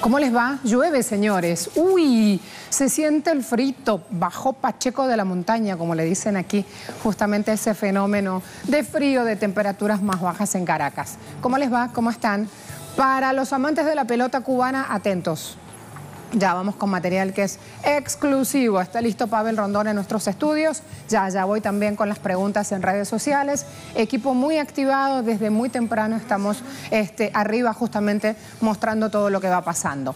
¿Cómo les va? Llueve, señores. Uy, se siente el frito. Bajó Pacheco de la montaña, como le dicen aquí, justamente ese fenómeno de frío, de temperaturas más bajas en Caracas. ¿Cómo les va? ¿Cómo están? Para los amantes de la pelota cubana, atentos. Ya vamos con material que es exclusivo. Está listo Pavel Rondón en nuestros estudios. Ya voy también con las preguntas en redes sociales. Equipo muy activado, desde muy temprano estamos arriba justamente mostrando todo lo que va pasando.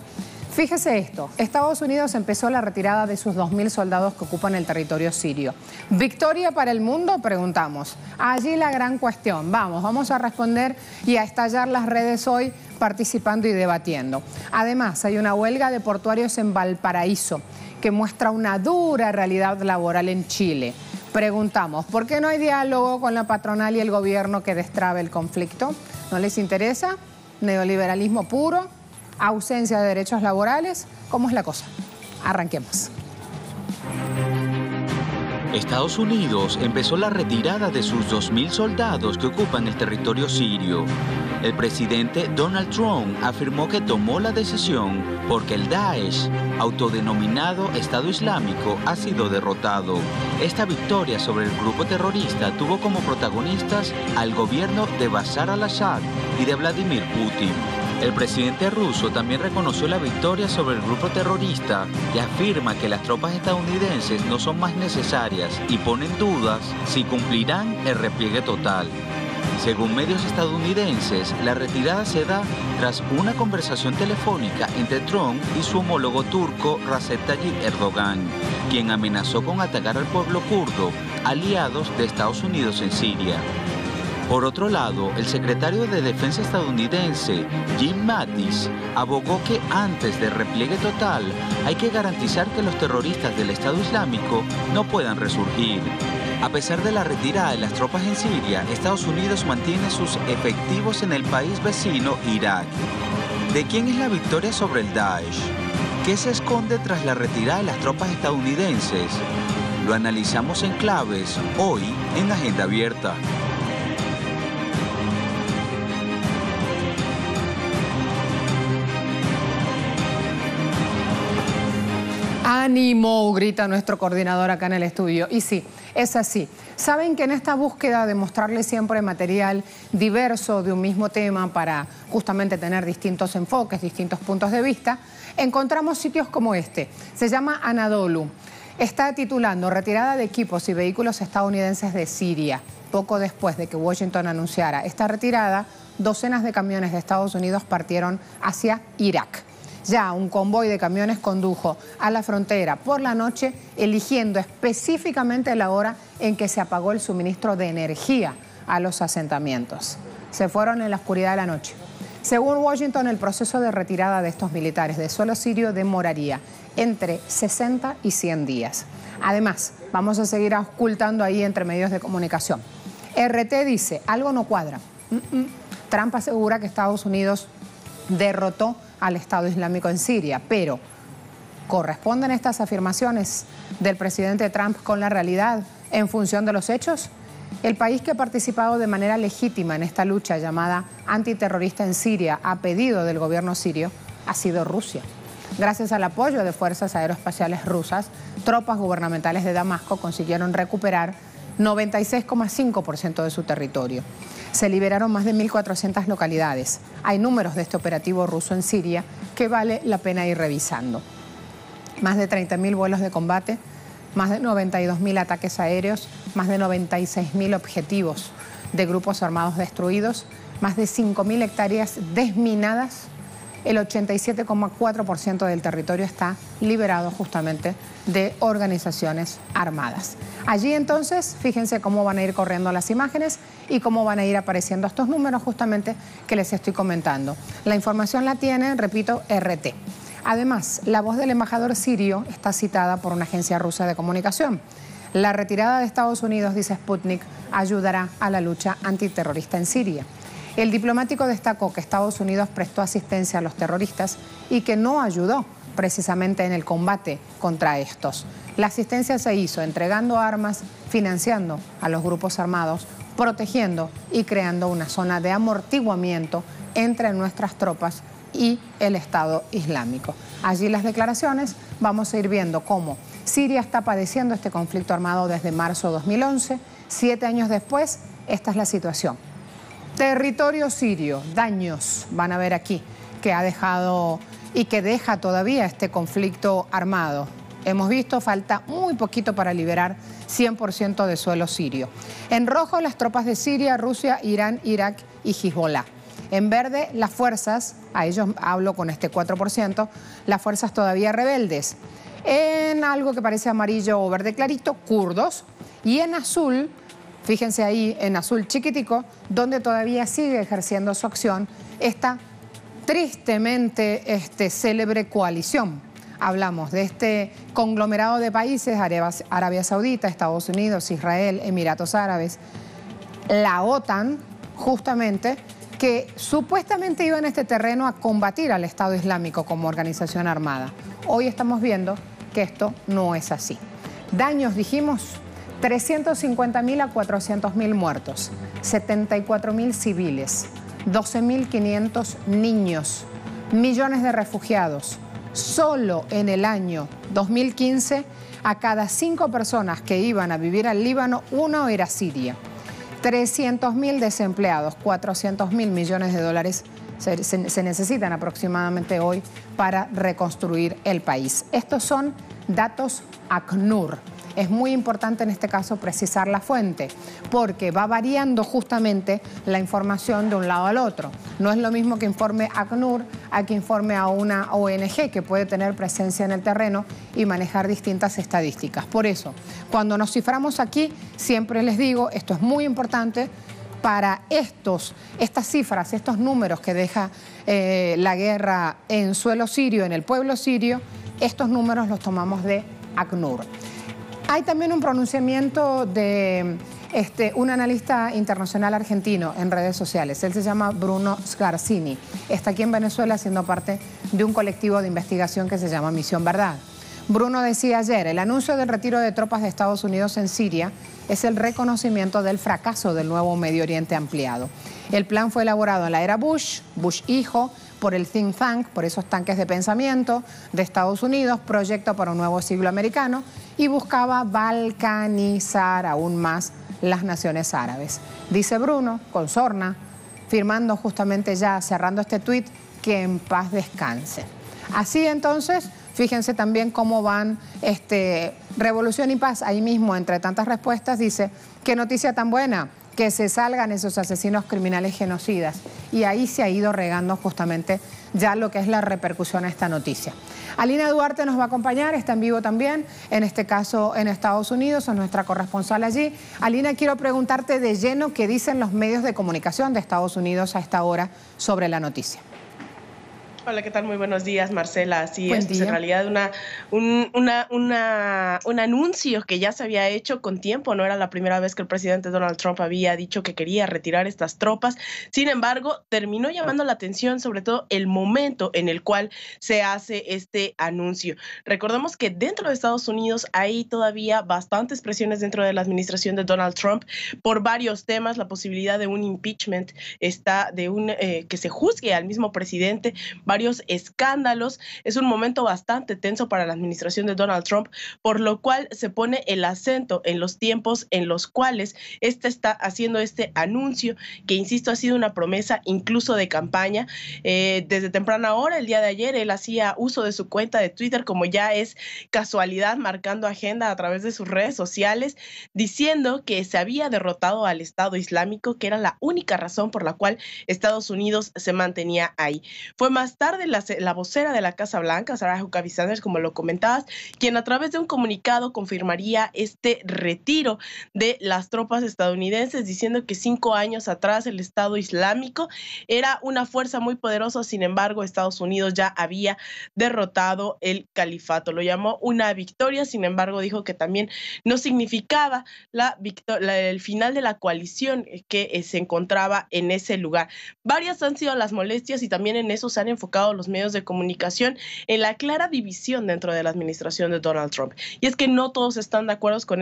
Fíjese esto, Estados Unidos empezó la retirada de sus 2.000 soldados que ocupan el territorio sirio. ¿Victoria para el mundo? Preguntamos. Allí la gran cuestión. Vamos a responder y a estallar las redes hoy participando y debatiendo. Además, hay una huelga de portuarios en Valparaíso que muestra una dura realidad laboral en Chile. Preguntamos, ¿por qué no hay diálogo con la patronal y el gobierno que destrabe el conflicto? ¿No les interesa? ¿Neoliberalismo puro? ¿Ausencia de derechos laborales? ¿Cómo es la cosa? Arranquemos. Estados Unidos empezó la retirada de sus 2.000 soldados que ocupan el territorio sirio. El presidente Donald Trump afirmó que tomó la decisión porque el Daesh, autodenominado Estado Islámico, ha sido derrotado. Esta victoria sobre el grupo terrorista tuvo como protagonistas al gobierno de Bashar al-Assad y de Vladimir Putin. El presidente ruso también reconoció la victoria sobre el grupo terrorista y afirma que las tropas estadounidenses no son más necesarias y pone en dudas si cumplirán el repliegue total. Según medios estadounidenses, la retirada se da tras una conversación telefónica entre Trump y su homólogo turco Recep Tayyip Erdogan, quien amenazó con atacar al pueblo kurdo, aliados de Estados Unidos en Siria. Por otro lado, el secretario de Defensa estadounidense, Jim Mattis, abogó que antes del repliegue total hay que garantizar que los terroristas del Estado Islámico no puedan resurgir. A pesar de la retirada de las tropas en Siria, Estados Unidos mantiene sus efectivos en el país vecino, Irak. ¿De quién es la victoria sobre el Daesh? ¿Qué se esconde tras la retirada de las tropas estadounidenses? Lo analizamos en claves hoy en Agenda Abierta. ¡Ánimo!, grita nuestro coordinador acá en el estudio. Y sí, es así. Saben que en esta búsqueda de mostrarles siempre material diverso de un mismo tema para justamente tener distintos enfoques, distintos puntos de vista, encontramos sitios como este. Se llama Anadolu. Está titulando Retirada de equipos y vehículos estadounidenses de Siria. Poco después de que Washington anunciara esta retirada, docenas de camiones de Estados Unidos partieron hacia Irak. Ya un convoy de camiones condujo a la frontera por la noche, eligiendo específicamente la hora en que se apagó el suministro de energía a los asentamientos. Se fueron en la oscuridad de la noche. Según Washington, el proceso de retirada de estos militares de suelo sirio demoraría entre 60 y 100 días. Además, vamos a seguir ocultando ahí entre medios de comunicación. RT dice, algo no cuadra. Trump asegura que Estados Unidos derrotó al Estado Islámico en Siria, pero ¿corresponden estas afirmaciones del presidente Trump con la realidad en función de los hechos? El país que ha participado de manera legítima en esta lucha llamada antiterrorista en Siria a pedido del gobierno sirio ha sido Rusia. Gracias al apoyo de fuerzas aeroespaciales rusas, tropas gubernamentales de Damasco consiguieron recuperar 96,5% de su territorio. Se liberaron más de 1.400 localidades. Hay números de este operativo ruso en Siria que vale la pena ir revisando. Más de 30.000 vuelos de combate, más de 92.000 ataques aéreos, más de 96.000 objetivos de grupos armados destruidos, más de 5.000 hectáreas desminadas. El 87,4% del territorio está liberado justamente de organizaciones armadas. Allí entonces, fíjense cómo van a ir corriendo las imágenes y cómo van a ir apareciendo estos números justamente que les estoy comentando. La información la tiene, repito, RT. Además, la voz del embajador sirio está citada por una agencia rusa de comunicación. La retirada de Estados Unidos, dice Sputnik, ayudará a la lucha antiterrorista en Siria. El diplomático destacó que Estados Unidos prestó asistencia a los terroristas y que no ayudó precisamente en el combate contra estos. La asistencia se hizo entregando armas, financiando a los grupos armados, protegiendo y creando una zona de amortiguamiento entre nuestras tropas y el Estado Islámico. Allí las declaraciones, vamos a ir viendo cómo Siria está padeciendo este conflicto armado desde marzo de 2011. 7 años después, esta es la situación. Territorio sirio, daños, van a ver aquí, que ha dejado y que deja todavía este conflicto armado. Hemos visto, falta muy poquito para liberar 100% de suelo sirio. En rojo, las tropas de Siria, Rusia, Irán, Irak y Hezbollah. En verde, las fuerzas, a ellos hablo con este 4%, las fuerzas todavía rebeldes. En algo que parece amarillo o verde clarito, kurdos. Y en azul, fíjense ahí, en azul chiquitico, donde todavía sigue ejerciendo su acción esta tristemente célebre coalición. Hablamos de este conglomerado de países, Arabia Saudita, Estados Unidos, Israel, Emiratos Árabes, la OTAN, justamente, que supuestamente iba en este terreno a combatir al Estado Islámico como organización armada. Hoy estamos viendo que esto no es así. Daños, dijimos, 350.000 a 400.000 muertos, 74.000 civiles, 12.500 niños, millones de refugiados. Solo en el año 2015, a cada 5 personas que iban a vivir al Líbano, 1 era siria. 300.000 desempleados, 400.000 millones de dólares se necesitan aproximadamente hoy para reconstruir el país. Estos son datos ACNUR. Es muy importante en este caso precisar la fuente, porque va variando justamente la información de un lado al otro. No es lo mismo que informe ACNUR a que informe a una ONG que puede tener presencia en el terreno y manejar distintas estadísticas. Por eso, cuando nos ciframos aquí, siempre les digo, esto es muy importante para estas cifras, estos números que deja la guerra en suelo sirio, en el pueblo sirio, estos números los tomamos de ACNUR. Hay también un pronunciamiento de un analista internacional argentino en redes sociales. Él se llama Bruno Scarsini. Está aquí en Venezuela siendo parte de un colectivo de investigación que se llama Misión Verdad. Bruno decía ayer, el anuncio del retiro de tropas de Estados Unidos en Siria es el reconocimiento del fracaso del nuevo Medio Oriente ampliado. El plan fue elaborado en la era Bush hijo, por el think tank, por esos tanques de pensamiento de Estados Unidos, Proyecto para un Nuevo Siglo Americano, y buscaba balcanizar aún más las naciones árabes. Dice Bruno, con sorna, firmando justamente ya, cerrando este tuit, que en paz descanse. Así entonces, fíjense también cómo van Revolución y Paz, ahí mismo, entre tantas respuestas, dice, qué noticia tan buena, que se salgan esos asesinos criminales genocidas. Y ahí se ha ido regando justamente ya lo que es la repercusión a esta noticia. Alina Duarte nos va a acompañar, está en vivo también, en este caso en Estados Unidos, es nuestra corresponsal allí. Alina, quiero preguntarte de lleno qué dicen los medios de comunicación de Estados Unidos a esta hora sobre la noticia. Hola, ¿qué tal? Muy buenos días, Marcela. Así es, pues en realidad un anuncio que ya se había hecho con tiempo. No era la primera vez que el presidente Donald Trump había dicho que quería retirar estas tropas. Sin embargo, terminó llamando la atención sobre todo el momento en el cual se hace este anuncio. Recordemos que dentro de Estados Unidos hay todavía bastantes presiones dentro de la administración de Donald Trump por varios temas. La posibilidad de un impeachment está que se juzgue al mismo presidente, varios escándalos. Es un momento bastante tenso para la administración de Donald Trump, por lo cual se pone el acento en los tiempos en los cuales está haciendo este anuncio, que insisto, ha sido una promesa incluso de campaña. Desde temprana hora, el día de ayer, él hacía uso de su cuenta de Twitter, como ya es casualidad, marcando agenda a través de sus redes sociales, diciendo que se había derrotado al Estado Islámico, que era la única razón por la cual Estados Unidos se mantenía ahí. Fue más tarde la vocera de la Casa Blanca, Sarah Huckabee Sanders, como lo comentabas, quien a través de un comunicado confirmaría este retiro de las tropas estadounidenses, diciendo que 5 años atrás el Estado Islámico era una fuerza muy poderosa. Sin embargo, Estados Unidos ya había derrotado el califato. Lo llamó una victoria, sin embargo, dijo que también no significaba el final de la coalición que se encontraba en ese lugar. Varias han sido las molestias y también en eso se han enfocado enfocado los medios de comunicación en la clara división dentro de la administración de Donald Trump. Y es que no todos están de acuerdo con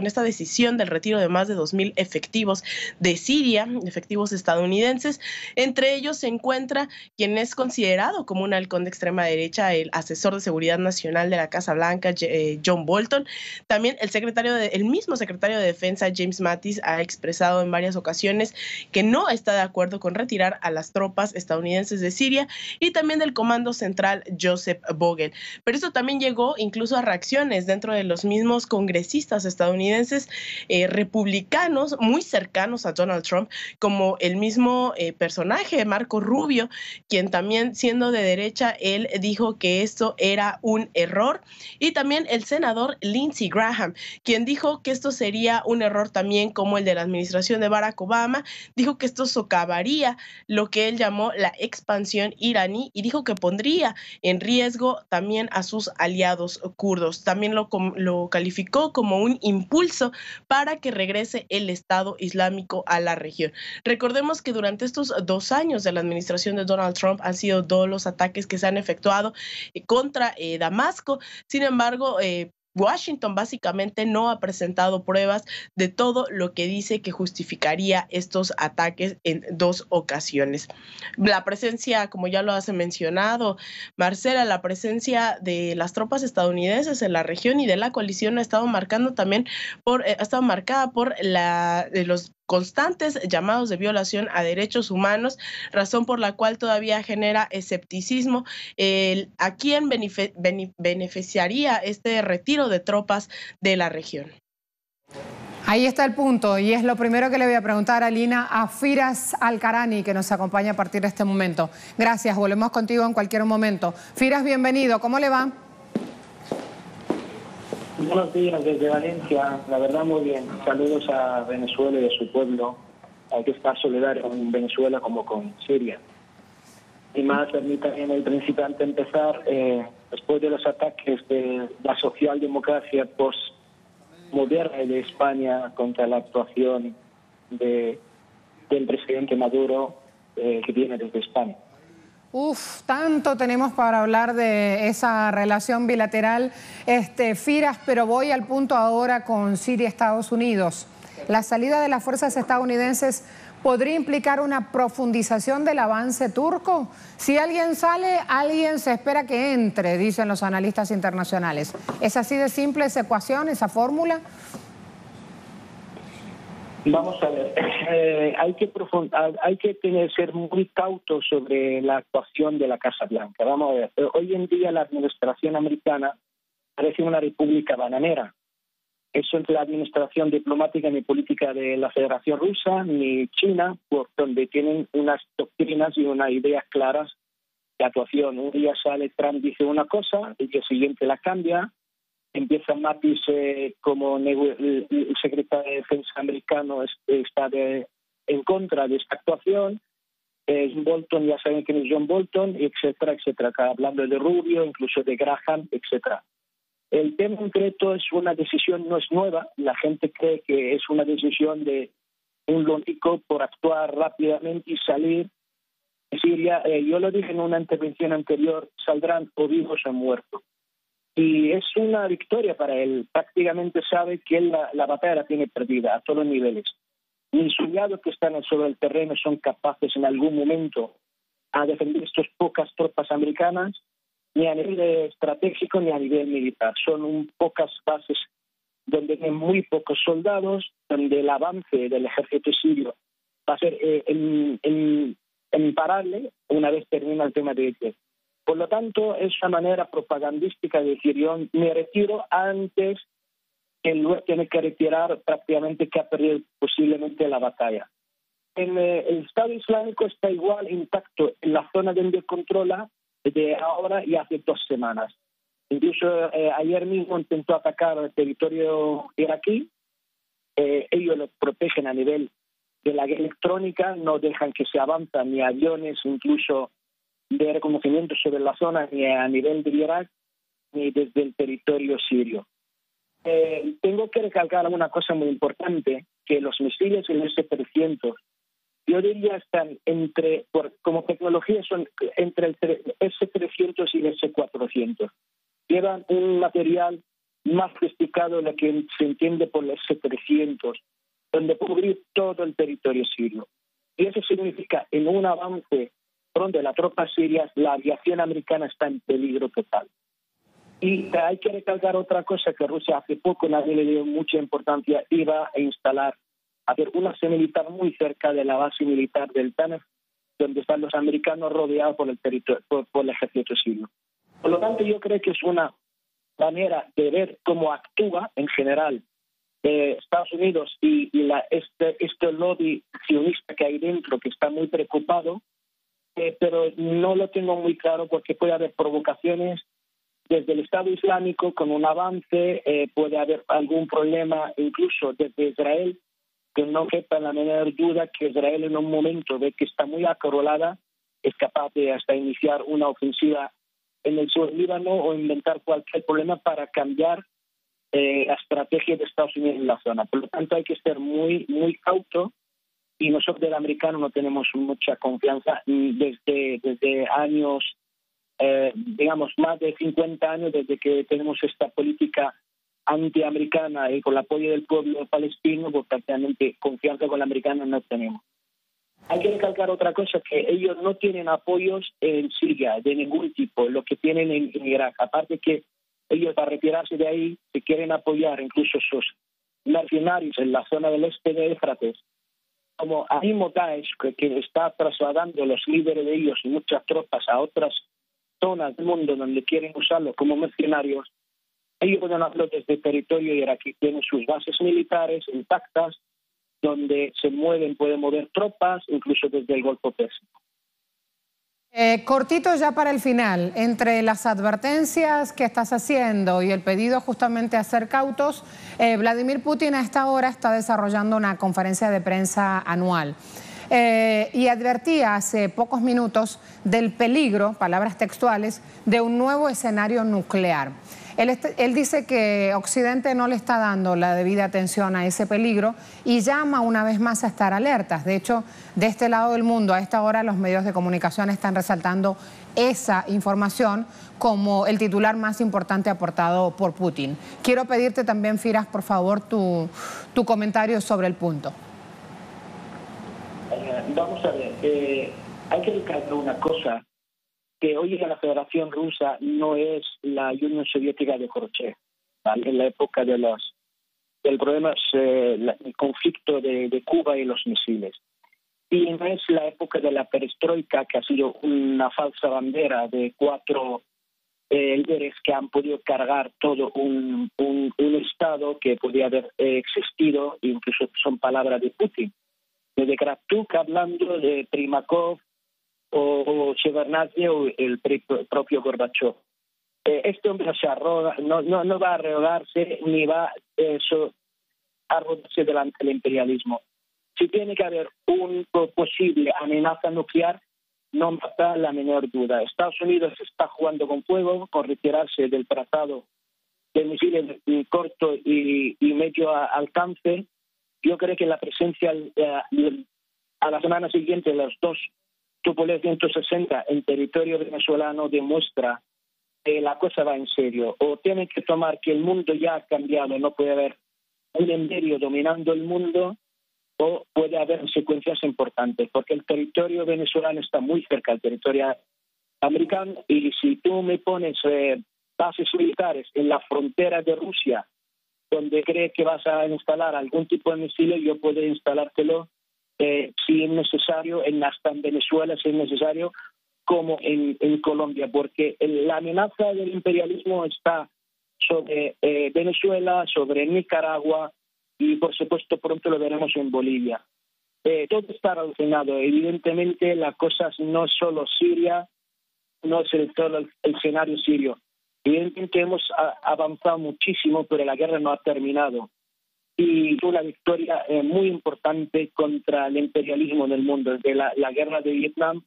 esta decisión del retiro de más de 2.000 efectivos de Siria, efectivos estadounidenses. Entre ellos se encuentra quien es considerado como un halcón de extrema derecha, el asesor de seguridad nacional de la Casa Blanca, John Bolton. También el mismo secretario de Defensa, James Mattis, ha expresado en varias ocasiones que no está de acuerdo con retirar a las tropas estadounidenses de Siria, y también del Comando Central, Joseph Vogel. Pero esto también llegó incluso a reacciones dentro de los mismos congresistas estadounidenses republicanos muy cercanos a Donald Trump, como el mismo personaje, Marco Rubio, quien también, siendo de derecha, él dijo que esto era un error, y también el senador Lindsey Graham, quien dijo que esto sería un error también como el de la administración de Barack Obama. Dijo que esto socavaría lo que él llamó la expansión iraní, y dijo que pondría en riesgo también a sus aliados kurdos. También lo calificó como un impulso para que regrese el Estado Islámico a la región. Recordemos que durante estos 2 años de la administración de Donald Trump han sido todos los ataques que se han efectuado contra Damasco. Sin embargo, Washington básicamente no ha presentado pruebas de todo lo que dice que justificaría estos ataques en 2 ocasiones. La presencia, como ya lo has mencionado, Marcela, la presencia de las tropas estadounidenses en la región y de la coalición ha estado marcada por los constantes llamados de violación a derechos humanos, razón por la cual todavía genera escepticismo a quién beneficiaría este retiro de tropas de la región. Ahí está el punto, y es lo primero que le voy a preguntar a Lina, a Firas Al-Karani, que nos acompaña a partir de este momento. Gracias, volvemos contigo en cualquier momento. Firas, bienvenido, ¿cómo le va? Buenos días desde Valencia, la verdad muy bien. Saludos a Venezuela y a su pueblo, que está solidario con Venezuela como con Siria. Y más, permítanme en el principio, antes de empezar, después de los ataques de la socialdemocracia postmoderna de España contra la actuación del presidente Maduro, que viene desde España. Tanto tenemos para hablar de esa relación bilateral, Firas, pero voy al punto ahora con Siria y Estados Unidos. La salida de las fuerzas estadounidenses podría implicar una profundización del avance turco. Si alguien sale, alguien se espera que entre, dicen los analistas internacionales. ¿Es así de simple esa ecuación, esa fórmula? Vamos a ver, hay que ser muy cautos sobre la actuación de la Casa Blanca. Vamos a ver, hoy en día la administración americana parece una república bananera. Eso es la administración diplomática ni política de la Federación Rusa ni China, por donde tienen unas doctrinas y unas ideas claras de actuación. Un día sale Trump, dice una cosa, el día siguiente la cambia. Empieza Mattis como el secretario de Defensa americano está en contra de esta actuación. Bolton, ya saben quién es John Bolton, etcétera, etcétera. Acá hablando de Rubio, incluso de Graham, etcétera. El tema concreto es una decisión, no es nueva. La gente cree que es una decisión de un lógico por actuar rápidamente y salir de Siria. Yo lo dije en una intervención anterior, saldrán o vivos o muertos. Y es una victoria para él. Prácticamente sabe que él la batalla la tiene perdida a todos los niveles. Ni sus aliados que están sobre el terreno son capaces en algún momento a defender estas pocas tropas americanas, ni a nivel estratégico ni a nivel militar. Son pocas bases donde hay muy pocos soldados, donde el avance del ejército sirio va a ser imparable una vez termina el tema de ISIS. Por lo tanto, es una manera propagandística de decir yo me retiro antes que luego tiene que retirar prácticamente que ha perdido posiblemente la batalla. El Estado Islámico está igual intacto en la zona donde controla de ahora y hace 2 semanas. Incluso ayer mismo intentó atacar el territorio iraquí. Ellos lo protegen a nivel de la guerra electrónica, no dejan que se avanzan ni aviones, incluso de reconocimiento sobre la zona, ni a nivel de Irak, ni desde el territorio sirio. Tengo que recalcar una cosa muy importante, que los misiles, el S-300, yo diría están como tecnología son entre el S300 y el S400. Llevan un material más sofisticado de lo que se entiende por el S300, donde puede cubrir todo el territorio sirio. Y eso significa, en un avance de las tropas sirias, la aviación americana está en peligro total. Y hay que recalcar otra cosa, que Rusia hace poco, nadie le dio mucha importancia, iba a instalar una base militar muy cerca de la base militar del Tanef, donde están los americanos rodeados por el ejército sirio. Por lo tanto, yo creo que es una manera de ver cómo actúa en general Estados Unidos y este lobby sionista que hay dentro, que está muy preocupado, pero no lo tengo muy claro porque puede haber provocaciones desde el Estado Islámico con un avance, puede haber algún problema incluso desde Israel, que no quepa la menor duda que Israel en un momento ve que está muy acorralada, es capaz de hasta iniciar una ofensiva en el sur del Líbano o inventar cualquier problema para cambiar la estrategia de Estados Unidos en la zona. Por lo tanto, hay que ser muy, muy cauto, y nosotros del americano no tenemos mucha confianza desde años, digamos, más de 50 años desde que tenemos esta política antiamericana y con el apoyo del pueblo palestino, pues prácticamente confianza con el americano no tenemos. Hay que recalcar otra cosa, que ellos no tienen apoyos en Siria de ningún tipo, lo que tienen en Irak. Aparte que ellos, para retirarse de ahí, se quieren apoyar incluso sus mercenarios en la zona del este de Éufrates, como al mismo Daesh, que está trasladando los líderes de ellos y muchas tropas a otras zonas del mundo donde quieren usarlos como mercenarios. Ellos pueden hablar desde el territorio iraquí, tienen sus bases militares intactas, donde se pueden mover tropas, incluso desde el Golfo Pérsico. Cortito ya para el final, entre las advertencias que estás haciendo y el pedido justamente a ser cautos, Vladimir Putin a esta hora está desarrollando una conferencia de prensa anual. Y advertía hace pocos minutos del peligro, palabras textuales, de un nuevo escenario nuclear. Él dice que Occidente no le está dando la debida atención a ese peligro y llama una vez más a estar alertas. De hecho, de este lado del mundo, a esta hora los medios de comunicación están resaltando esa información como el titular más importante aportado por Putin. Quiero pedirte también, Firas, por favor, tu comentario sobre el punto. Vamos a ver, hay que recalcar una cosa, que hoy la Federación Rusa no es la Unión Soviética de Khrushchev, ¿vale? En la época del problema, el conflicto de Cuba y los misiles. Y no es la época de la perestroika, que ha sido una falsa bandera de 4 líderes que han podido cargar todo un Estado que podía haber existido, incluso son palabras de Putin. Desde Kravchuk hablando de Primakov o Shevardnadze o el propio Gorbachev. Este hombre no va a arrogarse ni va a arrogarse delante del imperialismo. Si tiene que haber una posible amenaza nuclear, no me da la menor duda. Estados Unidos está jugando con fuego, con retirarse del tratado de misiles de corto y medio alcance. Yo creo que la presencia a la semana siguiente de los 2 Tupolev 160 en territorio venezolano demuestra que la cosa va en serio. O tienen que tomar que el mundo ya ha cambiado, no puede haber un imperio dominando el mundo, o puede haber consecuencias importantes, porque el territorio venezolano está muy cerca del territorio americano, y si tú me pones bases militares en la frontera de Rusia, donde crees que vas a instalar algún tipo de misil, yo puedo instalártelo si es necesario, hasta en Venezuela si es necesario, como en Colombia, porque la amenaza del imperialismo está sobre Venezuela, sobre Nicaragua y por supuesto pronto lo veremos en Bolivia. Todo está relacionado. Evidentemente la cosa no es solo Siria, no es todo el escenario sirio. Evidentemente hemos avanzado muchísimo, pero la guerra no ha terminado. Y una victoria muy importante contra el imperialismo del mundo. Desde la guerra de Vietnam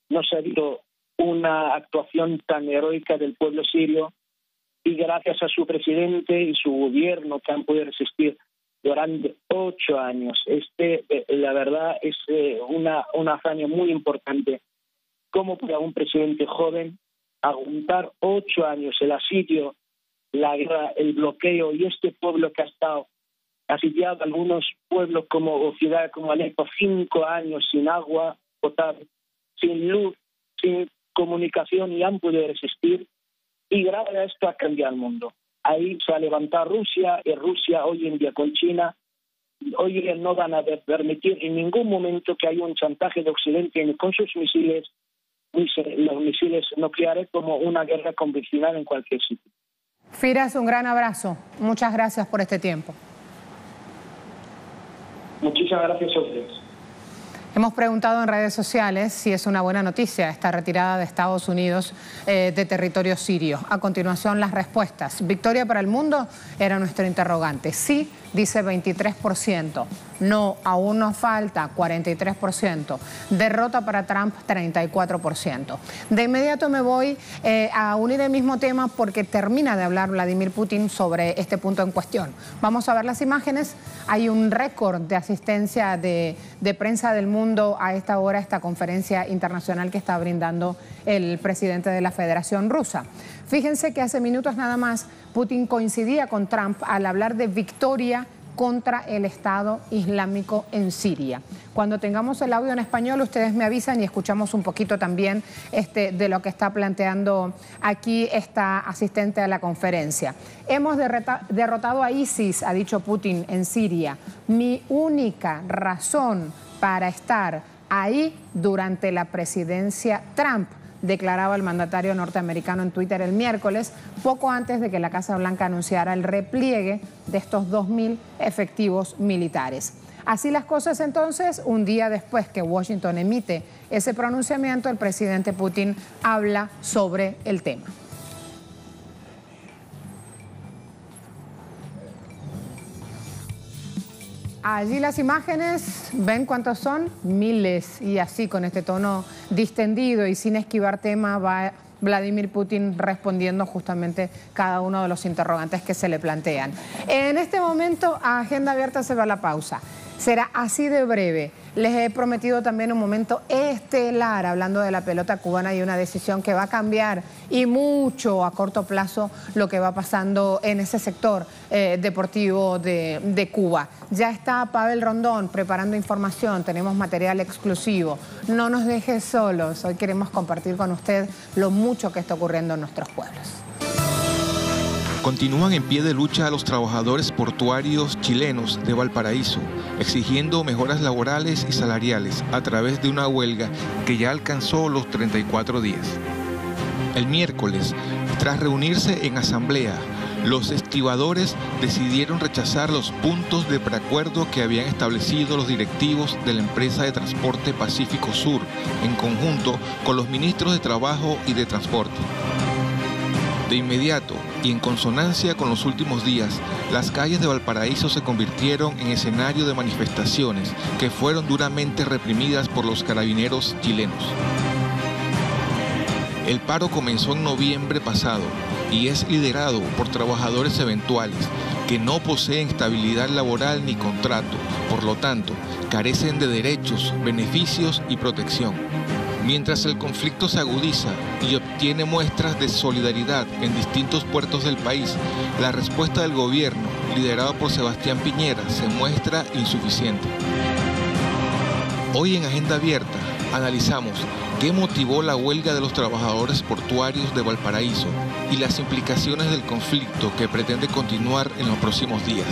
no se ha visto una actuación tan heroica del pueblo sirio, y gracias a su presidente y su gobierno que han podido resistir durante 8 años. La verdad, es una hazaña muy importante. Cómo para un presidente joven aguantar 8 años el asedio, la guerra, el bloqueo, y este pueblo que ha estado asediado, algunos pueblos o ciudades como Alepo, 5 años sin agua potable, sin luz, sin comunicación, y han podido resistir. Y gracias a esto ha cambiado el mundo. Ahí se ha levantado Rusia, y Rusia hoy en día con China, hoy en día no van a permitir en ningún momento que haya un chantaje de Occidente con sus misiles, los misiles nucleares, como una guerra convencional en cualquier sitio. Firas, un gran abrazo. Muchas gracias por este tiempo. Muchísimas gracias a ustedes. Hemos preguntado en redes sociales si es una buena noticia esta retirada de Estados Unidos de territorio sirio. A continuación, las respuestas. Victoria para el mundo era nuestro interrogante. Sí, dice 23%. No, aún nos falta 43%. Derrota para Trump, 34%. De inmediato me voy a unir el mismo tema porque termina de hablar Vladimir Putin sobre este punto en cuestión. Vamos a ver las imágenes. Hay un récord de asistencia de prensa del mundo a esta hora, esta conferencia internacional que está brindando el presidente de la Federación Rusa. Fíjense que hace minutos nada más Putin coincidía con Trump al hablar de victoria contra el Estado Islámico en Siria. Cuando tengamos el audio en español, ustedes me avisan y escuchamos un poquito también de lo que está planteando aquí esta asistente a la conferencia. Hemos derrotado a ISIS, ha dicho Putin, en Siria. Mi única razón para estar ahí durante la presidencia Trump, declaraba el mandatario norteamericano en Twitter el miércoles, poco antes de que la Casa Blanca anunciara el repliegue de estos 2.000 efectivos militares. Así las cosas entonces, un día después que Washington emite ese pronunciamiento, el presidente Putin habla sobre el tema. Allí las imágenes, ¿ven cuántos son? Miles, y así con este tono distendido y sin esquivar tema va Vladimir Putin respondiendo justamente cada uno de los interrogantes que se le plantean. En este momento, a Agenda Abierta se va a la pausa. Será así de breve. Les he prometido también un momento estelar hablando de la pelota cubana y una decisión que va a cambiar y mucho a corto plazo lo que va pasando en ese sector deportivo de Cuba. Ya está Pavel Rondón preparando información, tenemos material exclusivo. No nos deje solos, hoy queremos compartir con usted lo mucho que está ocurriendo en nuestros pueblos. Continúan en pie de lucha a los trabajadores portuarios chilenos de Valparaíso, exigiendo mejoras laborales y salariales a través de una huelga que ya alcanzó los 34 días. El miércoles, tras reunirse en asamblea, los estibadores decidieron rechazar los puntos de preacuerdo que habían establecido los directivos de la empresa de transporte Pacífico Sur, en conjunto con los ministros de Trabajo y de Transporte. De inmediato, y en consonancia con los últimos días, las calles de Valparaíso se convirtieron en escenario de manifestaciones que fueron duramente reprimidas por los carabineros chilenos. El paro comenzó en noviembre pasado y es liderado por trabajadores eventuales que no poseen estabilidad laboral ni contrato, por lo tanto, carecen de derechos, beneficios y protección. Mientras el conflicto se agudiza y obtiene muestras de solidaridad en distintos puertos del país, la respuesta del gobierno, liderado por Sebastián Piñera, se muestra insuficiente. Hoy en Agenda Abierta analizamos qué motivó la huelga de los trabajadores portuarios de Valparaíso y las implicaciones del conflicto que pretende continuar en los próximos días.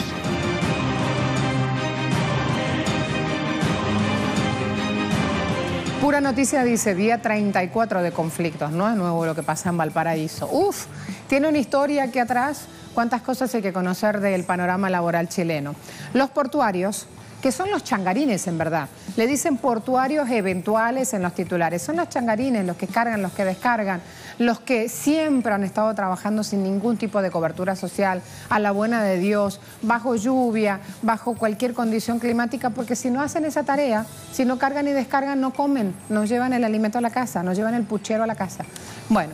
Pura Noticia dice, día 34 de conflictos. No es nuevo lo que pasa en Valparaíso. Uf, tiene una historia aquí atrás. Cuántas cosas hay que conocer del panorama laboral chileno. Los portuarios, que son los changarines en verdad, le dicen portuarios eventuales en los titulares. Son los changarines, los que cargan, los que descargan, los que siempre han estado trabajando sin ningún tipo de cobertura social, a la buena de Dios, bajo lluvia, bajo cualquier condición climática, porque si no hacen esa tarea, si no cargan y descargan, no comen, no llevan el alimento a la casa, no llevan el puchero a la casa. Bueno,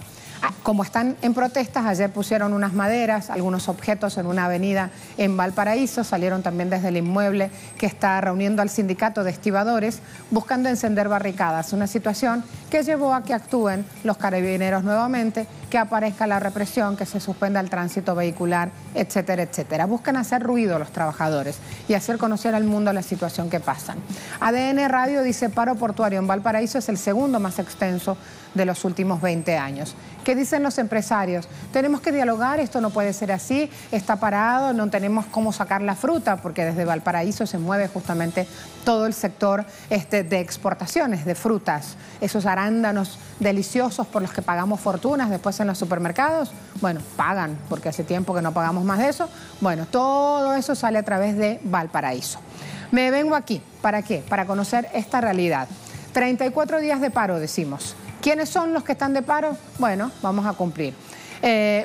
Como están en protestas, ayer pusieron unas maderas, algunos objetos en una avenida en Valparaíso, salieron también desde el inmueble que está reuniendo al sindicato de estibadores, buscando encender barricadas, una situación que llevó a que actúen los carabineros nuevamente, que aparezca la represión, que se suspenda el tránsito vehicular, etcétera, etcétera. Buscan hacer ruido los trabajadores y hacer conocer al mundo la situación que pasan. ADN Radio dice: paro portuario en Valparaíso es el segundo más extenso de los últimos 20 años. ¿Qué dicen los empresarios? Tenemos que dialogar, esto no puede ser así, está parado, no tenemos cómo sacar la fruta, porque desde Valparaíso se mueve justamente todo el sector de exportaciones de frutas, esos arándanos deliciosos por los que pagamos fortunas después en los supermercados. Bueno, pagan, porque hace tiempo que no pagamos más de eso. Bueno, todo eso sale a través de Valparaíso. Me vengo aquí, ¿para qué? Para conocer esta realidad. 34 días de paro, decimos. ¿Quiénes son los que están de paro? Bueno, vamos a cumplir.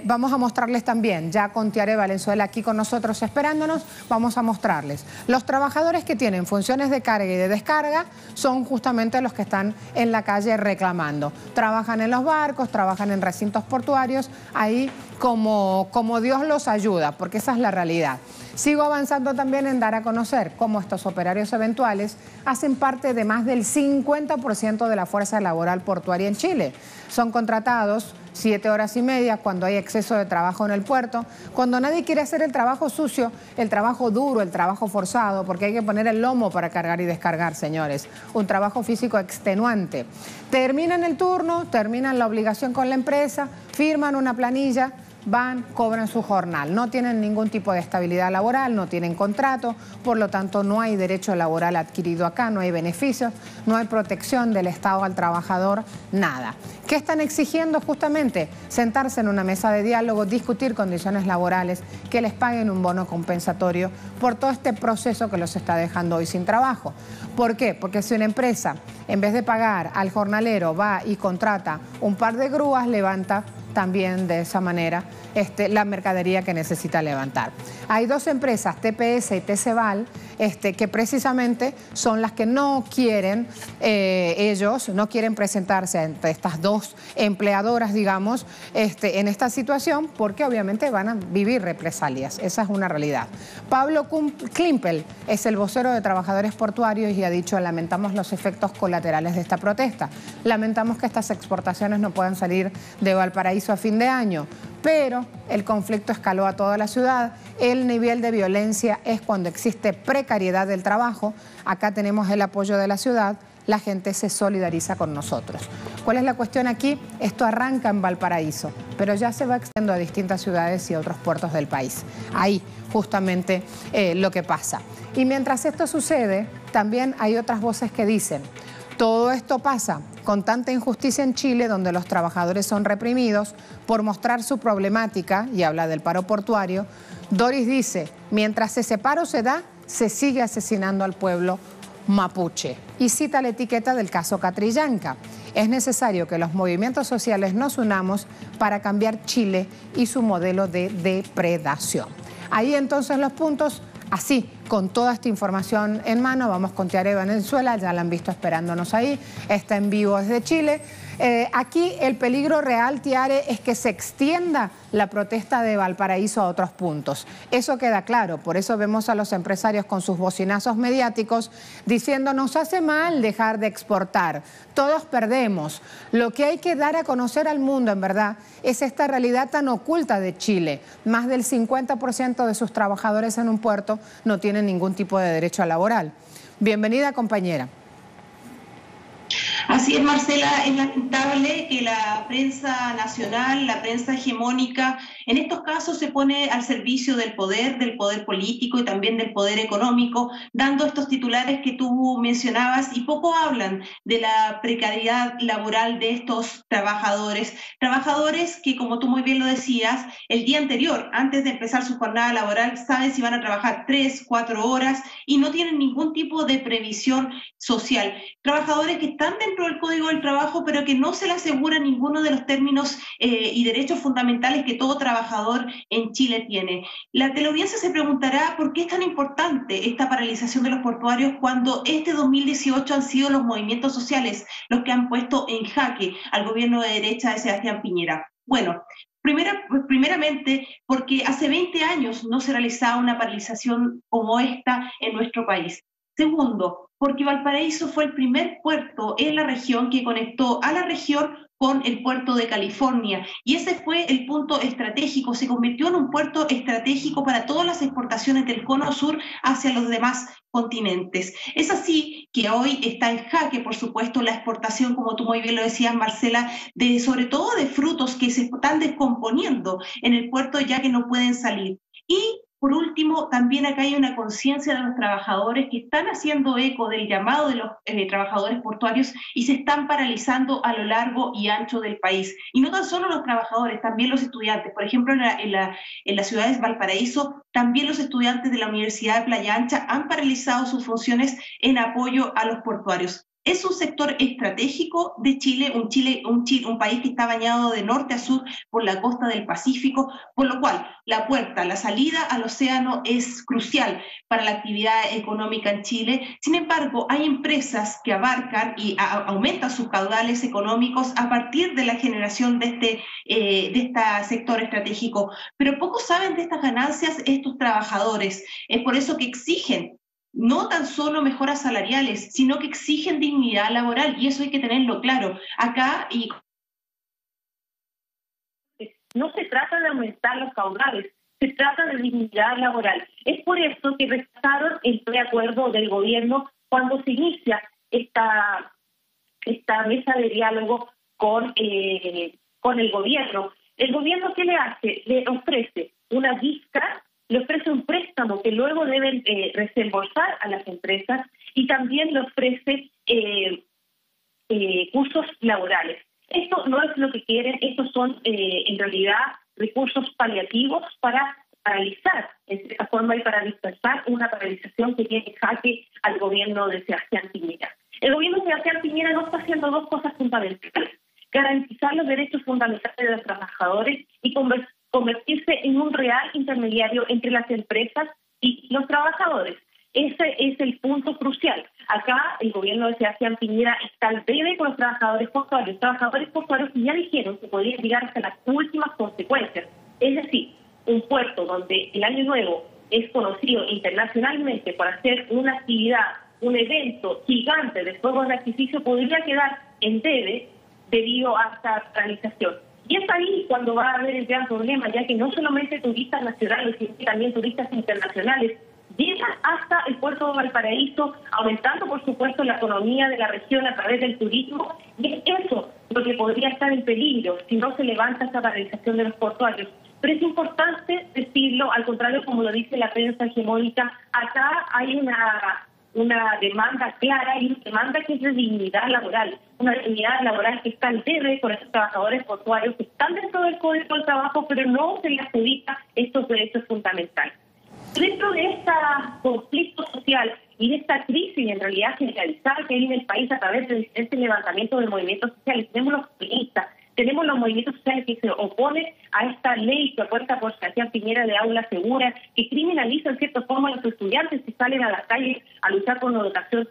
Vamos a mostrarles también, ya con Tiare Valenzuela aquí con nosotros esperándonos, vamos a mostrarles. Los trabajadores que tienen funciones de carga y de descarga son justamente los que están en la calle reclamando. Trabajan en los barcos, trabajan en recintos portuarios, ahí como Dios los ayuda, porque esa es la realidad. Sigo avanzando también en dar a conocer cómo estos operarios eventuales hacen parte de más del 50% de la fuerza laboral portuaria en Chile. Son contratados 7 horas y media cuando hay exceso de trabajo en el puerto, cuando nadie quiere hacer el trabajo sucio, el trabajo duro, el trabajo forzado, porque hay que poner el lomo para cargar y descargar, señores. Un trabajo físico extenuante. Terminan el turno, terminan la obligación con la empresa, firman una planilla, van, cobran su jornal. No tienen ningún tipo de estabilidad laboral, no tienen contrato, por lo tanto no hay derecho laboral adquirido acá, no hay beneficios, no hay protección del Estado al trabajador, nada. ¿Qué están exigiendo? Justamente sentarse en una mesa de diálogo, discutir condiciones laborales, que les paguen un bono compensatorio por todo este proceso que los está dejando hoy sin trabajo. ¿Por qué? Porque si una empresa, en vez de pagar al jornalero, va y contrata un par de grúas, levanta también de esa manera la mercadería que necesita levantar. Hay dos empresas, TPS y TCVAL, que precisamente son las que no quieren, ellos no quieren presentarse entre estas dos empleadoras, digamos, en esta situación, porque obviamente van a vivir represalias. Esa es una realidad. Pablo Klimpel es el vocero de trabajadores portuarios y ha dicho: lamentamos los efectos colaterales de esta protesta. Lamentamos que estas exportaciones no puedan salir de Valparaíso a fin de año, pero el conflicto escaló a toda la ciudad. El nivel de violencia es cuando existe precariedad del trabajo. Acá tenemos el apoyo de la ciudad, la gente se solidariza con nosotros. ¿Cuál es la cuestión aquí? Esto arranca en Valparaíso, pero ya se va extendiendo a distintas ciudades y otros puertos del país. Ahí justamente lo que pasa. Y mientras esto sucede, también hay otras voces que dicen: todo esto pasa con tanta injusticia en Chile, donde los trabajadores son reprimidos por mostrar su problemática, y habla del paro portuario. Doris dice: mientras ese paro se da, se sigue asesinando al pueblo mapuche. Y cita la etiqueta del caso Catrillanca: es necesario que los movimientos sociales nos unamos para cambiar Chile y su modelo de depredación. Ahí entonces los puntos. Así, con toda esta información en mano, vamos con Tiare Valenzuela, ya la han visto esperándonos ahí, está en vivo desde Chile. Aquí el peligro real, Tiare, es que se extienda la protesta de Valparaíso a otros puntos. Eso queda claro, por eso vemos a los empresarios con sus bocinazos mediáticos diciendo: nos hace mal dejar de exportar, todos perdemos. Lo que hay que dar a conocer al mundo, en verdad, es esta realidad tan oculta de Chile. Más del 50% de sus trabajadores en un puerto no tienen ningún tipo de derecho laboral. Bienvenida, compañera. Así es, Marcela, es lamentable que la prensa nacional, la prensa hegemónica, en estos casos se pone al servicio del poder político y también del poder económico, dando estos titulares que tú mencionabas, y poco hablan de la precariedad laboral de estos trabajadores que, como tú muy bien lo decías, el día anterior, antes de empezar su jornada laboral, saben si van a trabajar 3, 4 horas y no tienen ningún tipo de previsión social. Trabajadores que están dentro del Código del Trabajo, pero que no se le asegura ninguno de los términos y derechos fundamentales que todo trabajador en Chile tiene. La teleaudiencia se preguntará por qué es tan importante esta paralización de los portuarios cuando este 2018 han sido los movimientos sociales los que han puesto en jaque al gobierno de derecha de Sebastián Piñera. Bueno, primeramente porque hace 20 años no se realizaba una paralización como esta en nuestro país. Segundo, porque Valparaíso fue el primer puerto en la región que conectó a la región con el puerto de California, y ese fue el punto estratégico, se convirtió en un puerto estratégico para todas las exportaciones del cono sur hacia los demás continentes. Es así que hoy está en jaque, por supuesto, la exportación, como tú muy bien lo decías, Marcela, sobre todo de frutos que se están descomponiendo en el puerto ya que no pueden salir. Y por último, también acá hay una conciencia de los trabajadores que están haciendo eco del llamado de los trabajadores portuarios y se están paralizando a lo largo y ancho del país. Y no tan solo los trabajadores, también los estudiantes. Por ejemplo, en la ciudad de Valparaíso, también los estudiantes de la Universidad de Playa Ancha han paralizado sus funciones en apoyo a los portuarios. Es un sector estratégico de Chile, un país que está bañado de norte a sur por la costa del Pacífico, por lo cual la salida al océano es crucial para la actividad económica en Chile. Sin embargo, hay empresas que abarcan y aumentan sus caudales económicos a partir de la generación de este sector estratégico, pero pocos saben de estas ganancias estos trabajadores. Es por eso que exigen no tan solo mejoras salariales, sino que exigen dignidad laboral, y eso hay que tenerlo claro. Acá no se trata de aumentar los caudales, se trata de dignidad laboral. Es por eso que rechazaron el preacuerdo del gobierno cuando se inicia esta mesa de diálogo con el gobierno. ¿El gobierno qué le hace? Le ofrece una disca, le ofrece un préstamo que luego deben resembolsar a las empresas, y también le ofrece cursos laborales. Esto no es lo que quieren, estos son en realidad recursos paliativos para paralizar, en cierta forma, y para dispersar una paralización que tiene jaque al gobierno de Sebastián Piñera. El gobierno de Sebastián Piñera no está haciendo dos cosas fundamentales: garantizar los derechos fundamentales de los trabajadores y convertirse en un real intermediario entre las empresas y los trabajadores. Ese es el punto crucial. Acá el gobierno de Sebastián Piñera está al debe con los trabajadores portuarios que ya dijeron que podrían llegar hasta las últimas consecuencias. Es decir, un puerto donde el Año Nuevo es conocido internacionalmente por hacer una actividad, un evento gigante de fuegos de artificio, podría quedar en debe debido a esta paralización. Y es ahí cuando va a haber el gran problema, ya que no solamente turistas nacionales, sino que también turistas internacionales llegan hasta el puerto de Valparaíso, aumentando, por supuesto, la economía de la región a través del turismo, y es eso lo que podría estar en peligro si no se levanta esa paralización de los portuarios. Pero es importante decirlo, al contrario, como lo dice la prensa hegemónica, acá hay una demanda clara y una demanda que es de dignidad laboral, una dignidad laboral que está al debe con esos trabajadores portuarios que están dentro del Código del Trabajo, pero no se les adjudica estos derechos fundamentales. Dentro de este conflicto social y de esta crisis en realidad generalizada que hay en el país a través de diferentes levantamientos de movimientos sociales, tenemos los feministas, tenemos los movimientos sociales que se oponen a esta ley propuesta por Sebastián Piñera de aula segura, que criminaliza en cierta forma a los estudiantes que salen a las calles a luchar por una educación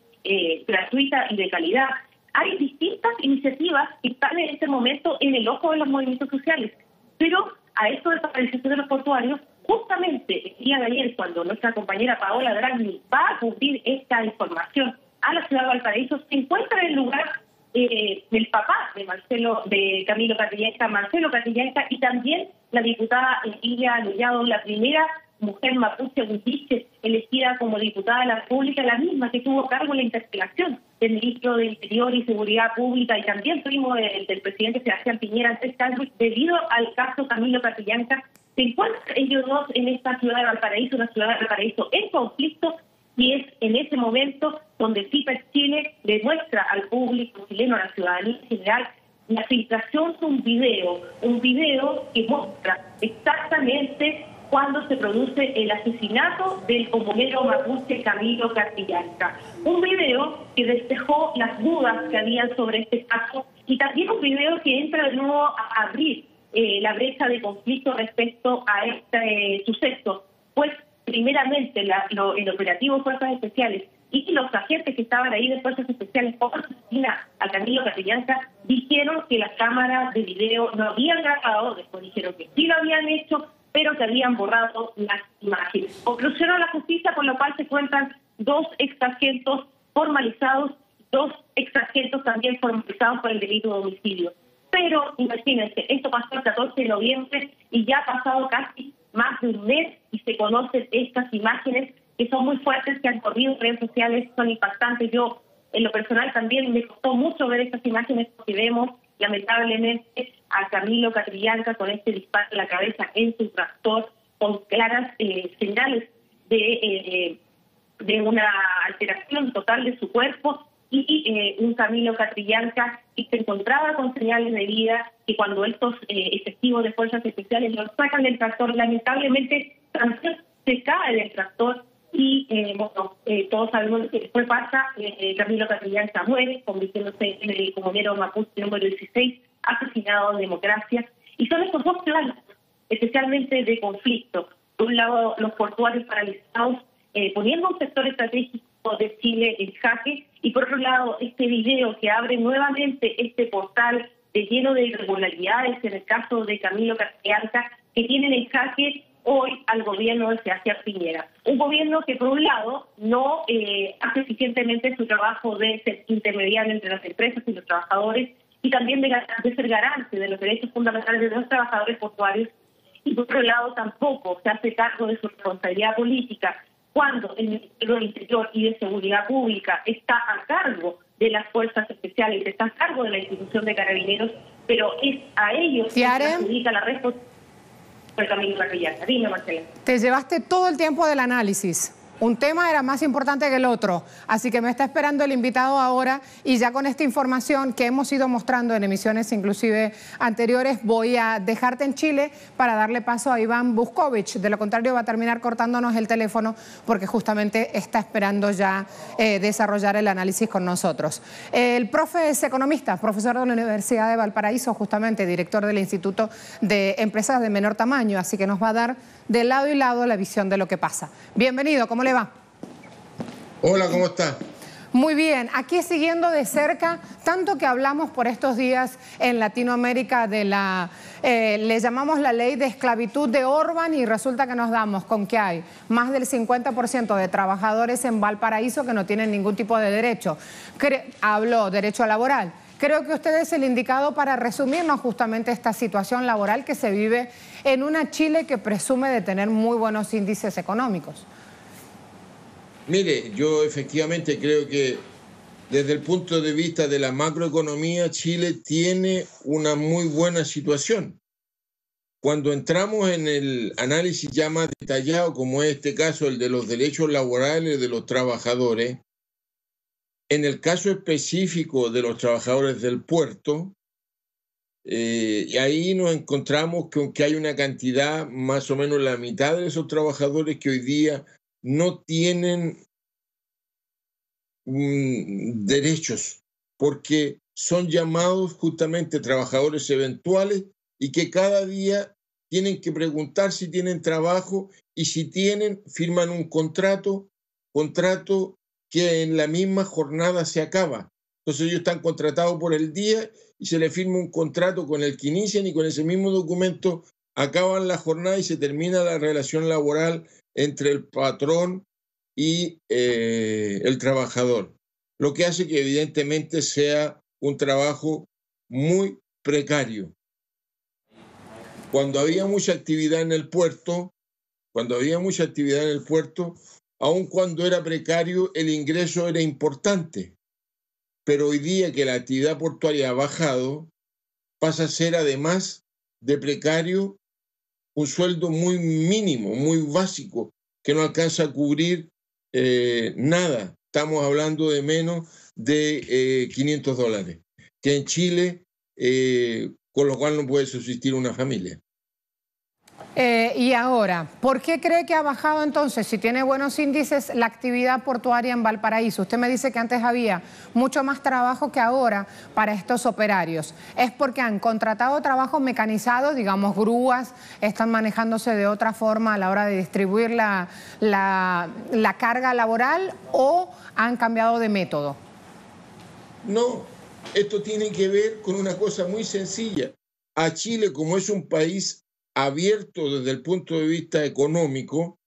gratuita y de calidad. Hay distintas iniciativas que están en este momento en el ojo de los movimientos sociales, pero a esto de la paralización de los portuarios, justamente el día de ayer, cuando nuestra compañera Paola Dragni va a cubrir esta información a la ciudad de Valparaíso, se encuentra en el lugar del papá de Camilo Catrillanca, Marcelo Catrillanca, y también la diputada Emilia Lullado, la primera mujer mapuche huilliche elegida como diputada de la República, la misma que tuvo cargo en la interpelación del ministro de Interior y Seguridad Pública y también primo del presidente Sebastián Piñera, Andrés Carlos, debido al caso Camilo Catrillanca. Se encuentran ellos dos en esta ciudad de Valparaíso, una ciudad de Valparaíso en conflicto, y es en ese momento donde CIPER Chile le muestra al público chileno, a la ciudadanía en general, la filtración de un video que muestra exactamente cuando se produce el asesinato del comunero mapuche Camilo Catrillanca. Un video que despejó las dudas que habían sobre este caso, y también un video que entra de nuevo a abrir la brecha de conflicto respecto a este suceso. Pues primeramente el operativo Fuerzas Especiales y los agentes que estaban ahí de Fuerzas Especiales por a Camilo Catrillanca dijeron que las cámaras de video no habían grabado, después dijeron que sí lo habían hecho, pero que habían borrado las imágenes. Conclusionó la justicia, por lo cual se cuentan 2 exsargentos formalizados, 2 exsargentos también formalizados por el delito de homicidio. Pero imagínense, esto pasó el 14 de noviembre y ya ha pasado casi más de un mes y se conocen estas imágenes que son muy fuertes, que han corrido en redes sociales, son impactantes. Yo, en lo personal, también me costó mucho ver estas imágenes porque vemos, lamentablemente, a Camilo Catrillanca con este disparo en la cabeza en su tractor, con claras señales de una alteración total de su cuerpo, y un Camilo Catrillanca que se encontraba con señales de vida, que cuando estos efectivos de Fuerzas Especiales lo sacan del tractor, lamentablemente también se cae del tractor y todos sabemos que después pasa, Camilo Catrillanca muere, convirtiéndose en el comunero mapuche número 16, asesinado en democracia. Y son estos 2 planos, especialmente de conflicto. Por un lado, los portuarios paralizados, poniendo un sector estratégico de Chile en jaque, y por otro lado, este video que abre nuevamente este portal lleno de irregularidades, en el caso de Camilo Catrillanca, que tienen en jaque hoy al gobierno de Sebastián Piñera. Un gobierno que, por un lado, no hace eficientemente su trabajo de ser intermediario entre las empresas y los trabajadores, y también de ser garante de los derechos fundamentales de los trabajadores portuarios, y por otro lado tampoco se hace cargo de su responsabilidad política cuando el Ministerio del Interior y de Seguridad Pública está a cargo de las Fuerzas Especiales, está a cargo de la institución de Carabineros, pero es a ellos que se adjudica la responsabilidad por Camilo Catrillanca. Dime, Marcela. Te llevaste todo el tiempo del análisis. Un tema era más importante que el otro, así que me está esperando el invitado ahora, y ya con esta información que hemos ido mostrando en emisiones inclusive anteriores, voy a dejarte en Chile para darle paso a Iván Buscovich. De lo contrario va a terminar cortándonos el teléfono porque justamente está esperando ya desarrollar el análisis con nosotros. El profe es economista, profesor de la Universidad de Valparaíso, justamente director del Instituto de Empresas de Menor Tamaño, así que nos va a dar de lado y lado la visión de lo que pasa. Bienvenido, ¿cómo le va? Hola, ¿cómo está? Muy bien, aquí siguiendo de cerca, tanto que hablamos por estos días en Latinoamérica de la, le llamamos la ley de esclavitud de Orbán, y resulta que nos damos con que hay más del 50% de trabajadores en Valparaíso que no tienen ningún tipo de derecho. Habló derecho laboral. Creo que usted es el indicado para resumirnos justamente esta situación laboral que se vive en una Chile que presume de tener muy buenos índices económicos. Mire, yo efectivamente creo que desde el punto de vista de la macroeconomía, Chile tiene una muy buena situación. Cuando entramos en el análisis ya más detallado, como es este caso, el de los derechos laborales de los trabajadores, en el caso específico de los trabajadores del puerto, y ahí nos encontramos con que hay una cantidad, más o menos la mitad de esos trabajadores que hoy día no tienen derechos, porque son llamados justamente trabajadores eventuales y que cada día tienen que preguntar si tienen trabajo, y si tienen, firman un contrato que en la misma jornada se acaba. Entonces ellos están contratados por el día y se les firma un contrato con el que inician, y con ese mismo documento acaban la jornada y se termina la relación laboral entre el patrón y el trabajador. Lo que hace que evidentemente sea un trabajo muy precario. Cuando había mucha actividad en el puerto, aun cuando era precario, el ingreso era importante. Pero hoy día que la actividad portuaria ha bajado, pasa a ser, además de precario, un sueldo muy mínimo, muy básico, que no alcanza a cubrir nada. Estamos hablando de menos de $500, que en Chile, con lo cual no puede subsistir una familia. Y ahora, ¿por qué cree que ha bajado entonces, si tiene buenos índices, la actividad portuaria en Valparaíso? Usted me dice que antes había mucho más trabajo que ahora para estos operarios. ¿Es porque han contratado trabajo mecanizado, digamos grúas, están manejándose de otra forma a la hora de distribuir la carga laboral, o han cambiado de método? No, esto tiene que ver con una cosa muy sencilla. A Chile, como es un país abierto desde el punto de vista económico,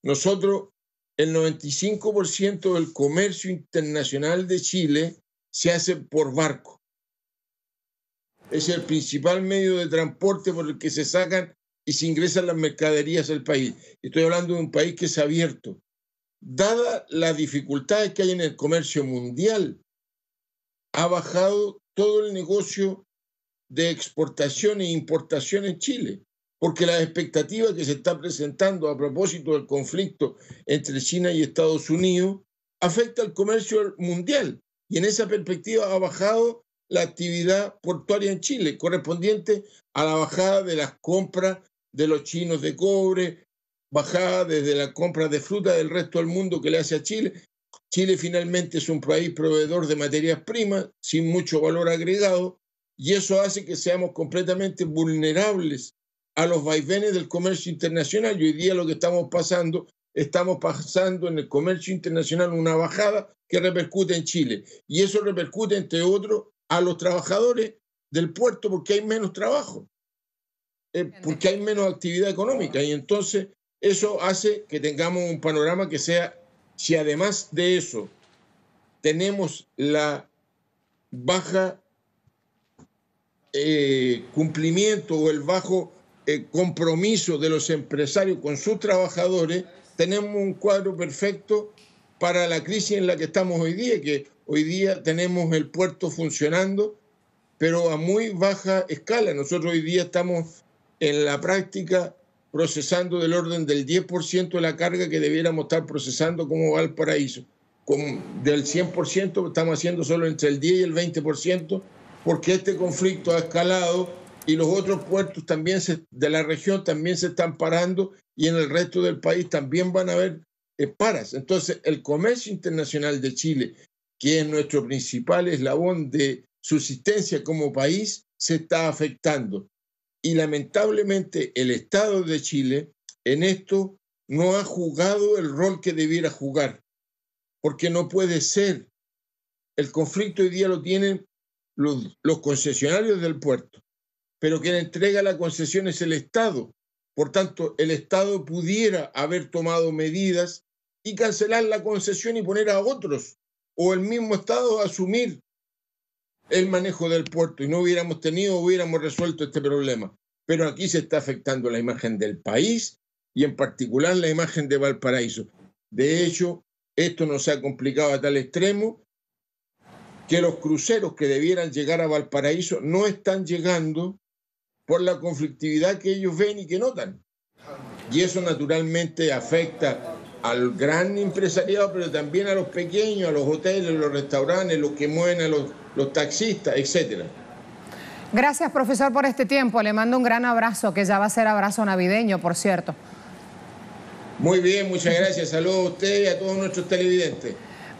nosotros, el 95% del comercio internacional de Chile se hace por barco. Es el principal medio de transporte por el que se sacan y se ingresan las mercaderías al país. Estoy hablando de un país que es abierto. Dadas las dificultades que hay en el comercio mundial, ha bajado todo el negocio de exportación e importación en Chile, porque la expectativa que se está presentando a propósito del conflicto entre China y Estados Unidos afecta al comercio mundial, y en esa perspectiva ha bajado la actividad portuaria en Chile, correspondiente a la bajada de las compras de los chinos de cobre, bajada desde la compra de fruta del resto del mundo que le hace a Chile. Chile finalmente es un país proveedor de materias primas sin mucho valor agregado, y eso hace que seamos completamente vulnerables a los vaivenes del comercio internacional. Y hoy día lo que estamos pasando en el comercio internacional una bajada que repercute en Chile. Y eso repercute, entre otros, a los trabajadores del puerto, porque hay menos trabajo, porque hay menos actividad económica. Y entonces eso hace que tengamos un panorama que sea, si además de eso tenemos la baja cumplimiento o el bajo compromiso de los empresarios con sus trabajadores, tenemos un cuadro perfecto para la crisis en la que estamos hoy día, que hoy día tenemos el puerto funcionando, pero a muy baja escala. Nosotros hoy día estamos en la práctica procesando del orden del 10% de la carga que debiéramos estar procesando como Valparaíso. Del 100% estamos haciendo solo entre el 10 y el 20%, porque este conflicto ha escalado y los otros puertos también de la región también se están parando, y en el resto del país también van a haber paras. Entonces, el comercio internacional de Chile, que es nuestro principal eslabón de subsistencia como país, se está afectando. Y lamentablemente el Estado de Chile en esto no ha jugado el rol que debiera jugar, porque no puede ser. El conflicto hoy día lo tienen los concesionarios del puerto, pero quien entrega la concesión es el Estado. Por tanto, el Estado pudiera haber tomado medidas y cancelar la concesión y poner a otros, o el mismo Estado asumir el manejo del puerto, y no hubiéramos resuelto este problema. Pero aquí se está afectando la imagen del país y en particular la imagen de Valparaíso. De hecho, esto nos ha complicado a tal extremo que los cruceros que debieran llegar a Valparaíso no están llegando por la conflictividad que ellos ven y que notan. Y eso naturalmente afecta al gran empresariado, pero también a los pequeños, a los hoteles, los restaurantes, los que mueven a los taxistas, etc. Gracias, profesor, por este tiempo. Le mando un gran abrazo, que ya va a ser abrazo navideño, por cierto. Muy bien, muchas gracias. Saludos a usted y a todos nuestros televidentes.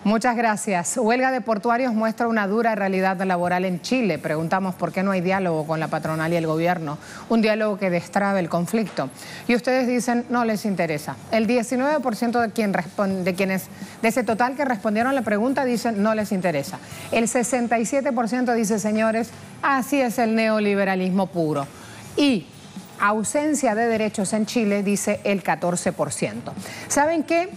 Muchas gracias. Huelga de portuarios muestra una dura realidad laboral en Chile. Preguntamos por qué no hay diálogo con la patronal y el gobierno, un diálogo que destrabe el conflicto. Y ustedes dicen no les interesa. El 19% de ese total que respondieron la pregunta dicen no les interesa. El 67% dice, señores, así es el neoliberalismo puro. Y ausencia de derechos en Chile dice el 14%. ¿Saben qué?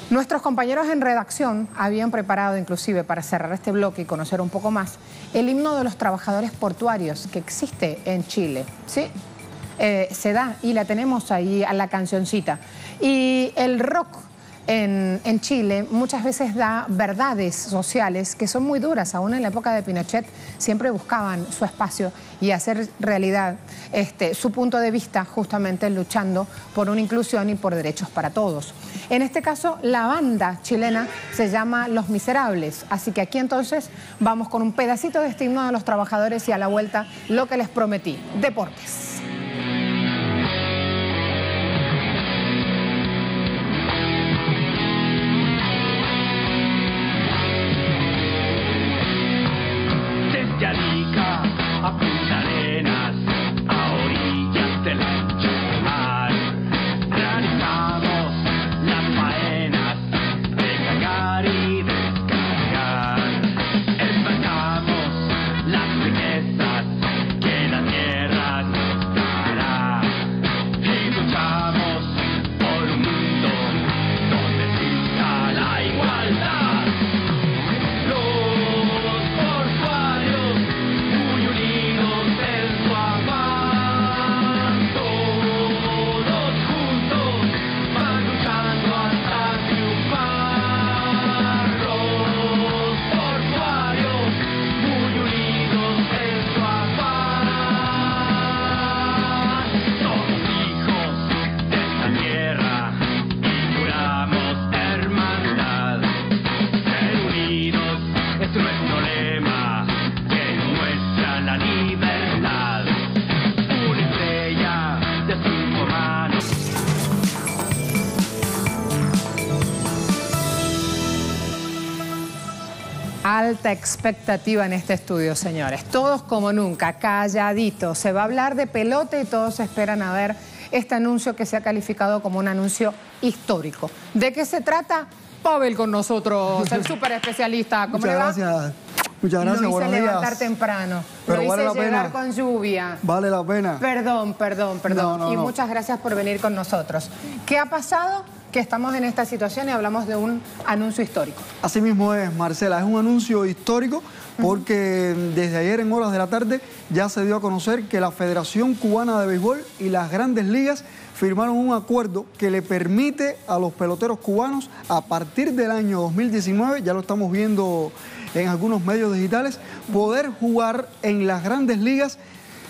Nuestros compañeros en redacción habían preparado, inclusive para cerrar este bloque y conocer un poco más, el himno de los trabajadores portuarios que existe en Chile, ¿sí? Se da y la tenemos ahí a la cancioncita. Y el rock en Chile muchas veces da verdades sociales que son muy duras. Aún en la época de Pinochet siempre buscaban su espacio y hacer realidad su punto de vista, justamente luchando por una inclusión y por derechos para todos. En este caso, la banda chilena se llama Los Miserables. Así que aquí entonces vamos con un pedacito de este himno de los trabajadores y a la vuelta lo que les prometí, deportes. Alta expectativa en este estudio, señores. Todos como nunca, calladitos. Se va a hablar de pelota y todos esperan a ver este anuncio que se ha calificado como un anuncio histórico. ¿De qué se trata? Pavel con nosotros, el súper especialista. ¿Cómo le va? Gracias. Muchas gracias, lo hice buenos levantar días. temprano, pero lo hice vale la llegar pena. con lluvia. Vale la pena. Perdón. No. Muchas gracias por venir con nosotros. ¿Qué ha pasado? Que estamos en esta situación y hablamos de un anuncio histórico. Así mismo es, Marcela, es un anuncio histórico porque desde ayer en horas de la tarde ya se dio a conocer que la Federación Cubana de Béisbol y las Grandes Ligas firmaron un acuerdo que le permite a los peloteros cubanos a partir del año 2019, ya lo estamos viendo en algunos medios digitales, poder jugar en las Grandes Ligas,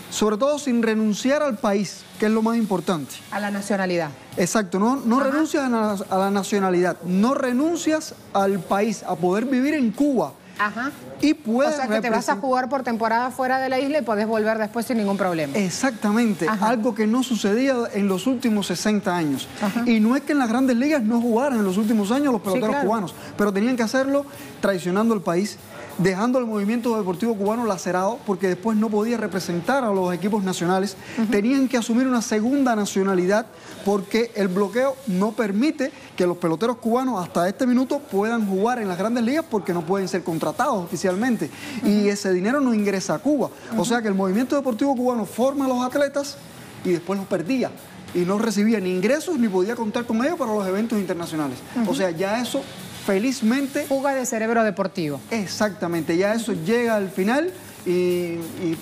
sobre todo sin renunciar al país, que es lo más importante. A la nacionalidad. Exacto, no renuncias a la nacionalidad, no renuncias al país, a poder vivir en Cuba. Ajá. Y puedes, o sea que te vas a jugar por temporada fuera de la isla y podés volver después sin ningún problema. Exactamente, algo que no sucedía en los últimos 60 años. Ajá. Y no es que en las Grandes Ligas no jugaran en los últimos años los peloteros claro. cubanos, pero tenían que hacerlo traicionando al país, dejando el movimiento deportivo cubano lacerado, porque después no podía representar a los equipos nacionales. Tenían que asumir una segunda nacionalidad, porque el bloqueo no permite que los peloteros cubanos hasta este minuto puedan jugar en las Grandes Ligas, porque no pueden ser contratados oficialmente. Y ese dinero no ingresa a Cuba. O sea que el movimiento deportivo cubano forma a los atletas y después los perdía. Y no recibía ni ingresos ni podía contar con ellos para los eventos internacionales. O sea, ya eso, felizmente... Fuga de cerebro deportivo. Exactamente, ya eso llega al final y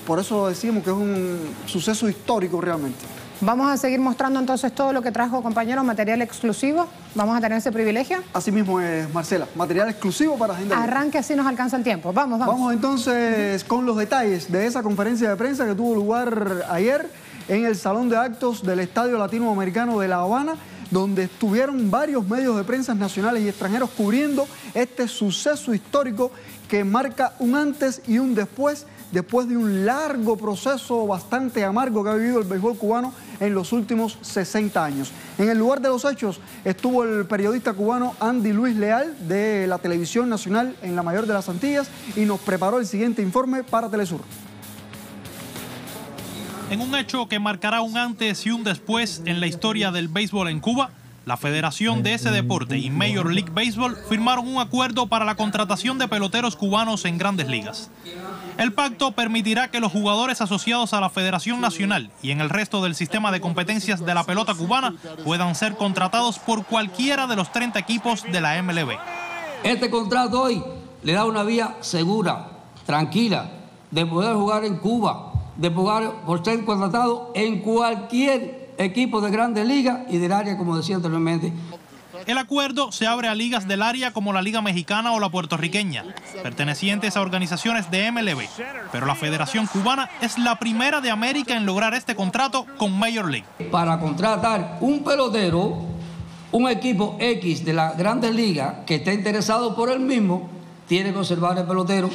por eso decimos que es un suceso histórico realmente. Vamos a seguir mostrando entonces todo lo que trajo, compañero, material exclusivo. Vamos a tener ese privilegio. Así mismo es, Marcela, material exclusivo para Agenda Libre. Arranque, así nos alcanza el tiempo. Vamos. Vamos entonces con los detalles de esa conferencia de prensa que tuvo lugar ayer en el Salón de Actos del Estadio Latinoamericano de La Habana, donde estuvieron varios medios de prensa nacionales y extranjeros cubriendo este suceso histórico que marca un antes y un después de un largo proceso bastante amargo que ha vivido el béisbol cubano en los últimos 60 años. En el lugar de los hechos estuvo el periodista cubano Andy Luis Leal de la Televisión Nacional en la Mayor de las Antillas y nos preparó el siguiente informe para Telesur. En un hecho que marcará un antes y un después en la historia del béisbol en Cuba, la Federación de ese deporte y Major League Baseball firmaron un acuerdo para la contratación de peloteros cubanos en Grandes Ligas. El pacto permitirá que los jugadores asociados a la Federación Nacional y en el resto del sistema de competencias de la pelota cubana puedan ser contratados por cualquiera de los 30 equipos de la MLB. Este contrato hoy le da una vía segura, tranquila, de poder jugar en Cuba, de poder por ser contratado en cualquier equipo de Grandes Ligas y del área, como decía anteriormente. El acuerdo se abre a ligas del área como la Liga Mexicana o la puertorriqueña, pertenecientes a organizaciones de MLB. Pero la Federación Cubana es la primera de América en lograr este contrato con Major League. Para contratar un pelotero, un equipo X de la Grandes Ligas que esté interesado por él mismo, tiene que observar el pelotero,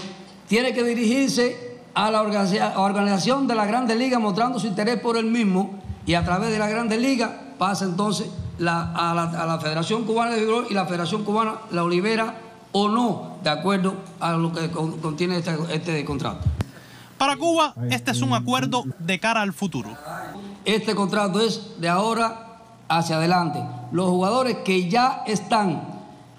tiene que dirigirse a la organización de la Grandes Ligas mostrando su interés por él mismo y a través de la Grandes Ligas pasa entonces a la Federación Cubana de Béisbol y la Federación Cubana la libera o no, de acuerdo a lo que contiene este contrato. Para Cuba, este es un acuerdo de cara al futuro. Este contrato es de ahora hacia adelante. Los jugadores que ya están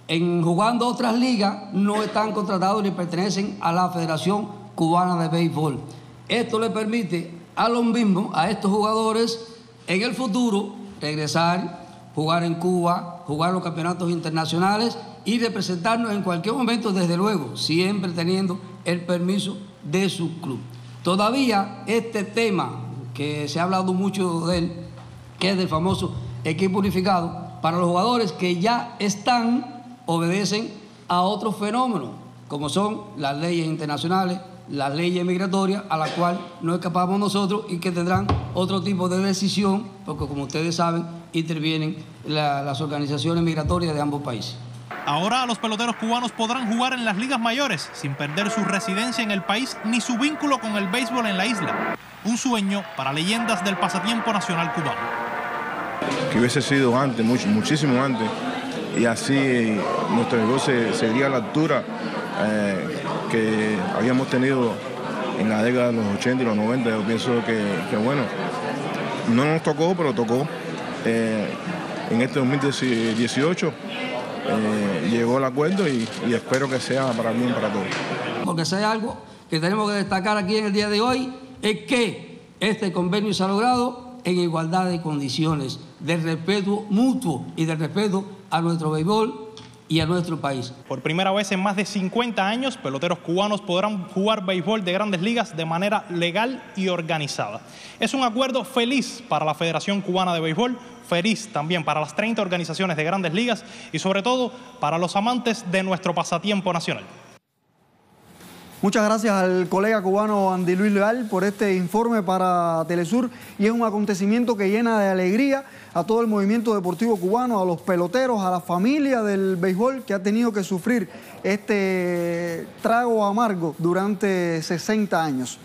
jugando otras ligas no están contratados ni pertenecen a la Federación Cubana de Béisbol. Esto le permite a los mismos, a estos jugadores, en el futuro, regresar, jugar en Cuba, jugar los campeonatos internacionales y representarnos en cualquier momento, desde luego, siempre teniendo el permiso de su club. Todavía este tema, que se ha hablado mucho de él, que es del famoso equipo unificado, para los jugadores que ya están, obedecen a otros fenómenos, como son las leyes internacionales, las leyes migratorias, a las cuales no escapamos nosotros y que tendrán otro tipo de decisión, porque como ustedes saben, intervienen las organizaciones migratorias de ambos países. Ahora los peloteros cubanos podrán jugar en las ligas mayores sin perder su residencia en el país ni su vínculo con el béisbol en la isla. Un sueño para leyendas del pasatiempo nacional cubano. Que hubiese sido antes, muchísimo antes, y así nuestro negocio sería a la altura que habíamos tenido en la década de los 80 y los 90. Yo pienso que bueno, no nos tocó, pero tocó. En este 2018 llegó el acuerdo y espero que sea para bien para todos. Porque si hay algo que tenemos que destacar aquí en el día de hoy es que este convenio se ha logrado en igualdad de condiciones, de respeto mutuo y de respeto a nuestro béisbol y a nuestro país. Por primera vez en más de 50 años, peloteros cubanos podrán jugar béisbol de Grandes Ligas de manera legal y organizada. Es un acuerdo feliz para la Federación Cubana de Béisbol, feliz también para las 30 organizaciones de Grandes Ligas y sobre todo para los amantes de nuestro pasatiempo nacional. Muchas gracias al colega cubano Andy Luis Leal por este informe para Telesur, y es un acontecimiento que llena de alegría a todo el movimiento deportivo cubano, a los peloteros, a la familia del béisbol que ha tenido que sufrir este trago amargo durante 60 años.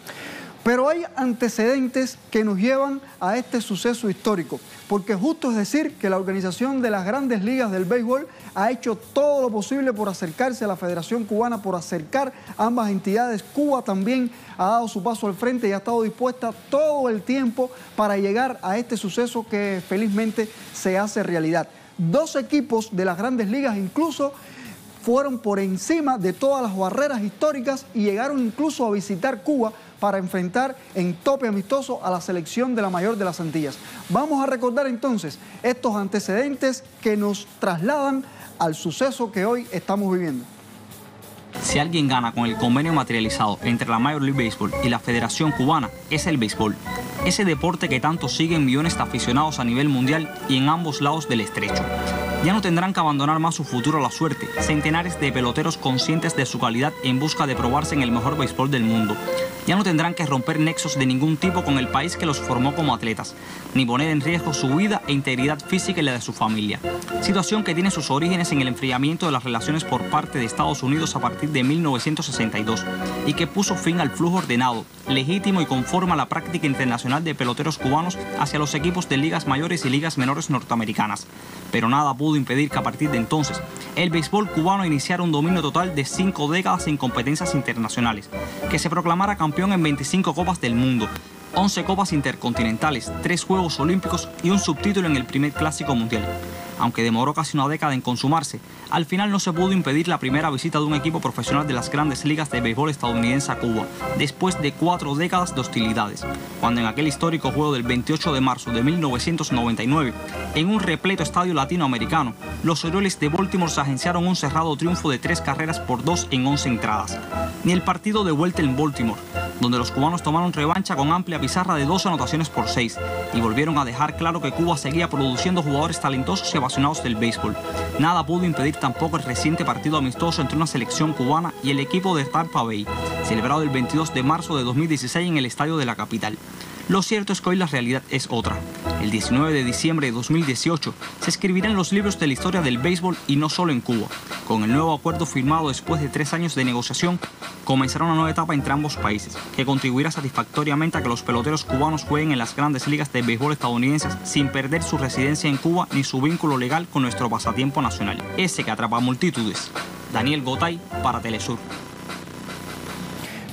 Pero hay antecedentes que nos llevan a este suceso histórico, porque justo es decir que la organización de las Grandes Ligas del béisbol ha hecho todo lo posible por acercarse a la Federación Cubana, por acercar ambas entidades. Cuba también ha dado su paso al frente y ha estado dispuesta todo el tiempo para llegar a este suceso que felizmente se hace realidad. 2 equipos de las Grandes Ligas incluso fueron por encima de todas las barreras históricas y llegaron incluso a visitar Cuba para enfrentar en tope amistoso a la selección de la mayor de las Antillas. Vamos a recordar entonces estos antecedentes que nos trasladan al suceso que hoy estamos viviendo. Si alguien gana con el convenio materializado entre la Major League Baseball y la Federación Cubana, es el béisbol. Ese deporte que tanto siguen millones de aficionados a nivel mundial y en ambos lados del estrecho. Ya no tendrán que abandonar más su futuro a la suerte, centenares de peloteros conscientes de su calidad en busca de probarse en el mejor béisbol del mundo. Ya no tendrán que romper nexos de ningún tipo con el país que los formó como atletas, ni poner en riesgo su vida e integridad física y la de su familia. Situación que tiene sus orígenes en el enfriamiento de las relaciones por parte de Estados Unidos a partir de 1962 y que puso fin al flujo ordenado, legítimo y conforme a la práctica internacional de peloteros cubanos hacia los equipos de ligas mayores y ligas menores norteamericanas. Pero nada pudo impedir que a partir de entonces el béisbol cubano iniciara un dominio total de 5 décadas en competencias internacionales, que se proclamara campeón en 25 Copas del Mundo, 11 Copas Intercontinentales, 3 Juegos Olímpicos y un subtítulo en el primer Clásico Mundial. Aunque demoró casi una década en consumarse, al final no se pudo impedir la primera visita de un equipo profesional de las Grandes Ligas de béisbol estadounidense a Cuba, después de 4 décadas de hostilidades, cuando en aquel histórico juego del 28 de marzo de 1999, en un repleto estadio latinoamericano, los Orioles de Baltimore se agenciaron un cerrado triunfo de 3 carreras por 2 en 11 entradas. Ni el partido de vuelta en Baltimore, donde los cubanos tomaron revancha con amplia pizarra de 2 anotaciones por 6 y volvieron a dejar claro que Cuba seguía produciendo jugadores talentosos y apasionados del béisbol. Nada pudo impedir tampoco el reciente partido amistoso entre una selección cubana y el equipo de Tampa Bay, celebrado el 22 de marzo de 2016 en el estadio de la capital. Lo cierto es que hoy la realidad es otra. El 19 de diciembre de 2018 se escribirán los libros de la historia del béisbol y no solo en Cuba. Con el nuevo acuerdo firmado después de 3 años de negociación, comenzará una nueva etapa entre ambos países, que contribuirá satisfactoriamente a que los peloteros cubanos jueguen en las Grandes Ligas de béisbol estadounidenses sin perder su residencia en Cuba ni su vínculo legal con nuestro pasatiempo nacional, ese que atrapa a multitudes. Daniel Gotay para Telesur.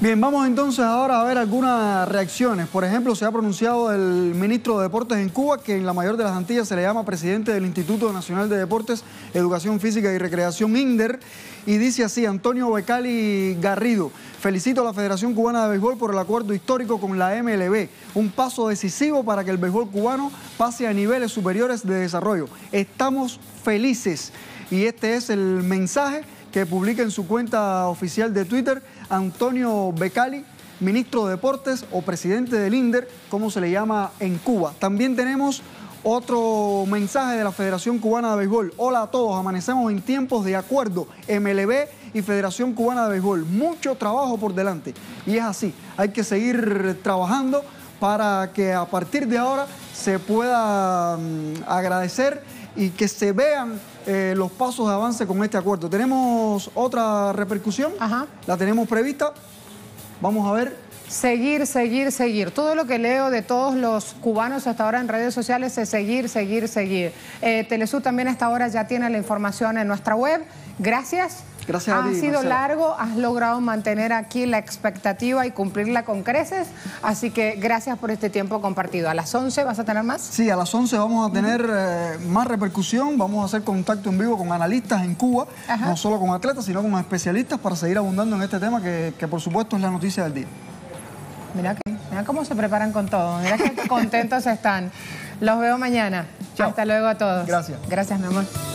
Bien, vamos entonces ahora a ver algunas reacciones. Por ejemplo, se ha pronunciado el ministro de Deportes en Cuba, que en la mayor de las Antillas se le llama presidente del Instituto Nacional de Deportes, Educación Física y Recreación, INDER, y dice así: Antonio Becali Garrido: felicito a la Federación Cubana de Béisbol por el acuerdo histórico con la MLB, un paso decisivo para que el béisbol cubano pase a niveles superiores de desarrollo. Estamos felices. Y este es el mensaje que publica en su cuenta oficial de Twitter Antonio Becali, ministro de Deportes o presidente del INDER, como se le llama en Cuba. También tenemos otro mensaje de la Federación Cubana de Béisbol. Hola a todos, amanecemos en tiempos de acuerdo MLB y Federación Cubana de Béisbol. Mucho trabajo por delante. Y es así, hay que seguir trabajando para que a partir de ahora se pueda agradecer y que se vean los pasos de avance con este acuerdo. Tenemos otra repercusión. Ajá. La tenemos prevista. Vamos a ver. Seguir, seguir, seguir. Todo lo que leo de todos los cubanos hasta ahora en redes sociales es seguir, seguir, seguir. Telesur también hasta ahora ya tiene la información en nuestra web. Gracias Gracias a ti, Ha sido Marcela. largo, has logrado mantener aquí la expectativa y cumplirla con creces, así que gracias por este tiempo compartido. ¿A las 11 vas a tener más? Sí, a las 11 vamos a tener más repercusión, vamos a hacer contacto en vivo con analistas en Cuba, no solo con atletas, sino con especialistas para seguir abundando en este tema que por supuesto es la noticia del día. Mira cómo se preparan con todo, mira qué contentos están. Los veo mañana. Chao. Hasta luego a todos. Gracias. Gracias, mi amor.